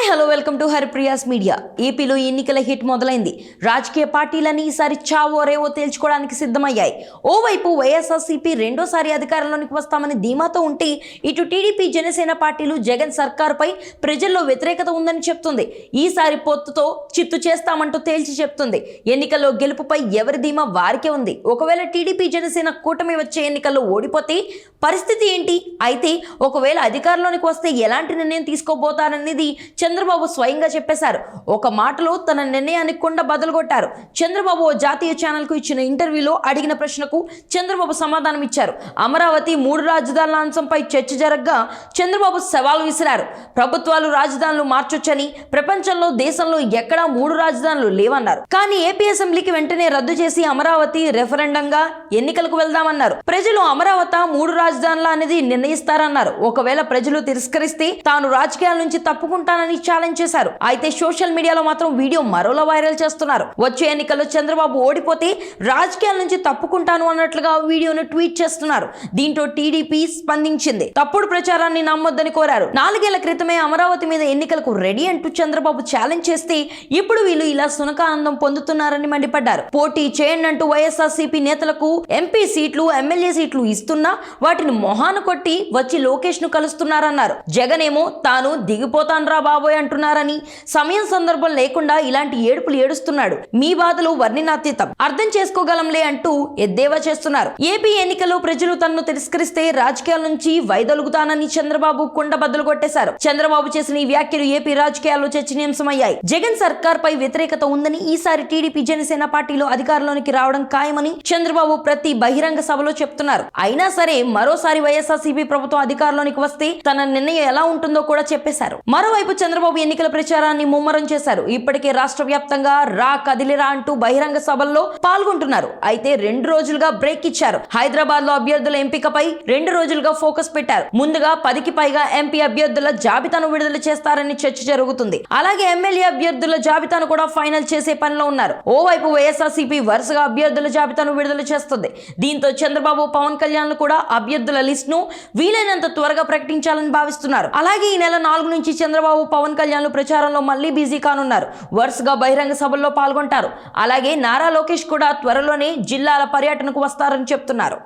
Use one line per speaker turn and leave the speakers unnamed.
Hello welcome to Haripriya's media. ఏపీలో ఎన్నికల hit మొదలైంది. రాజకీయ పార్టీలని ఈసారి చావో రేవో తేల్చుకోవడానికి సిద్ధమయ్యాయి. ఓవైపు వైఎస్ఆర్సీపీ రెండోసారి అధికారంలోనికి వస్తామని ధీమాతో ఉంటే, ఇటు టీడీపీ జనసేన పార్టీలు జగన్ సర్కార్పై ప్రజల్లో వ్యతిరేకత ఉందని చెప్తుంది. ఈసారి పొత్తుతో చిత్తు చేస్తామంటూ తేల్చి చెప్తుంది. ఎన్నికల్లో గెలుపుపై ఎవరి ధీమా వారికే ఉంది. ఒకవేళ టీడీపీ జనసేన కూటమి వచ్చే ఎన్నికల్లో ఓడిపోతే పరిస్థితి ఏంటి? అయితే ఒకవేళ అధికారంలోనికి వస్తే ఎలాంటి నిర్ణయం తీసుకోబోతారనేది చంద్రబాబు స్వయంగా చెప్పేశారు. ఒక మాటలో తన నిర్ణయానికి కుండ బదలుగొట్టారు. చంద్రబాబు ఓ జాతీయ ఛానల్కు ఇచ్చిన ఇంటర్వ్యూలో అడిగిన ప్రశ్నకు చంద్రబాబు సమాధానం ఇచ్చారు. అమరావతి 3 రాజధానుల అంశంపై చర్చ జరగగా చంద్రబాబు సవాల్ విసిరారు. ప్రభుత్వాలు రాజధానులు మార్చొచ్చని, ప్రపంచంలో దేశంలో ఎక్కడా 3 రాజధానులు లేవన్నారు. కానీ ఏపీ అసెంబ్లీకి వెంటనే రద్దు చేసి అమరావతి రెఫరెండంగా ఎన్నికలకు వెళ్దామన్నారు. ప్రజలు అమరావతి 3 రాజధానుల అనేది నిర్ణయిస్తారన్నారు. ఒకవేళ ప్రజలు తిరస్కరిస్తే తాను రాజకీయాల నుంచి తప్పుకుంటానని ఛాలెంజ్ చేశారు. అయితే సోషల్ మీడియాలో మాత్రం వీడియో మరోలా వైరల్ చేస్తున్నారు. వచ్చే ఎన్నికల్లో చంద్రబాబు ఓడిపోతే రాజకీయాల నుంచి తప్పుకుంటాను అన్నట్లుగా వీడియోను ట్వీట్ చేస్తున్నారు. దీంతో టీడీపీ స్పందించింది. తప్పుడు ప్రచారాన్ని నమ్మొద్దని కోరారు. 4 ఏళ్ల క్రితమే అమరావతి మీద ఎన్నికలకు రెడీ అంటూ చంద్రబాబు ఛాలెంజ్ చేస్తే ఇప్పుడు వీళ్ళు ఇలా సునకానందం పొందుతున్నారని మండిపడ్డారు. పోటీ చేయండి అంటూ వైఎస్ఆర్సీపీ నేతలకు ఎంపీ సీట్లు, ఎమ్మెల్యే సీట్లు ఇస్తున్నా వాటిని మొహాన కొట్టి వచ్చి లోకేష్ ను కలుస్తున్నారన్నారు. జగన్ ఏమో తాను దిగిపోతాను రా బాబోయ్ అంటున్నారని, సమయం సందర్భం లేకుండా ఇలాంటి ఏడుపులు ఏడుస్తున్నాడు. మీ బాధలు వర్ణనాతీతం, అర్థం చేసుకోగలంలే అంటూ ఎద్దేవా చేస్తున్నారు. ఏపీ ఎన్నికల్లో ప్రజలు తనను తిరస్కరిస్తే రాజకీయాల నుంచి వైదొలుగుతానని చంద్రబాబు కుండ బద్దలు కొట్టేశారు. చంద్రబాబు చేసిన ఈ వ్యాఖ్యలు ఏపీ రాజకీయాల్లో చర్చనీయాంశమయ్యాయి. జగన్ సర్కార్ పై వ్యతిరేకత ఉందని, ఈసారి టీడీపీ జనసేన పార్టీలో అధికారంలోనికి రావడం ఖాయమని చంద్రబాబు ప్రతి బహిరంగ సభలో చెప్తున్నారు. అయినా సరే మరోసారి వైఎస్ఆర్సీపీ ప్రభుత్వం అధికారంలోనికి వస్తే తన నిర్ణయం ఎలా ఉంటుందో కూడా చెప్పేశారు. మరోవైపు చంద్రబాబు ఎన్నికల ప్రచారాన్ని ముమ్మరం చేశారు. ఇప్పటికే రాష్ట్ర వ్యాప్తంగా రా కదిలిరా అంటూ బహిరంగ సభల్లో పాల్గొంటున్నారు. అయితే 2 రోజులుగా బ్రేక్ ఇచ్చారు. హైదరాబాద్ లో అభ్యర్థుల ఎంపికపై 2 రోజులుగా ఫోకస్ పెట్టారు. ముందుగా 10కి పైగా ఎంపీ అభ్యర్థుల జాబితాను విడుదల చేస్తారని చర్చ జరుగుతుంది. అలాగే ఎమ్మెల్యే అభ్యర్థుల జాబితాను కూడా ఫైనల్ చేసే పనిలో ఉన్నారు. ఓవైపు వైఎస్ఆర్సీపీ వరుసగా అభ్యర్థుల జాబితాను విడుదల చేస్తుంది. దీంతో చంద్రబాబు, పవన్ కళ్యాణ్ కూడా అభ్యర్థుల లిస్ట్ ను వీలైనంత త్వరగా ప్రకటించాలని భావిస్తున్నారు. అలాగే ఈ నెల 4 నుంచి చంద్రబాబు, పవన్ కళ్యాణ్ ప్రచారంలో మళ్లీ బిజీ కానున్నారు. వరుసగా బహిరంగ సభల్లో పాల్గొంటారు. అలాగే నారా లోకేష్ కూడా త్వరలోనే జిల్లాల పర్యటనకు వస్తారని చెప్తున్నారు.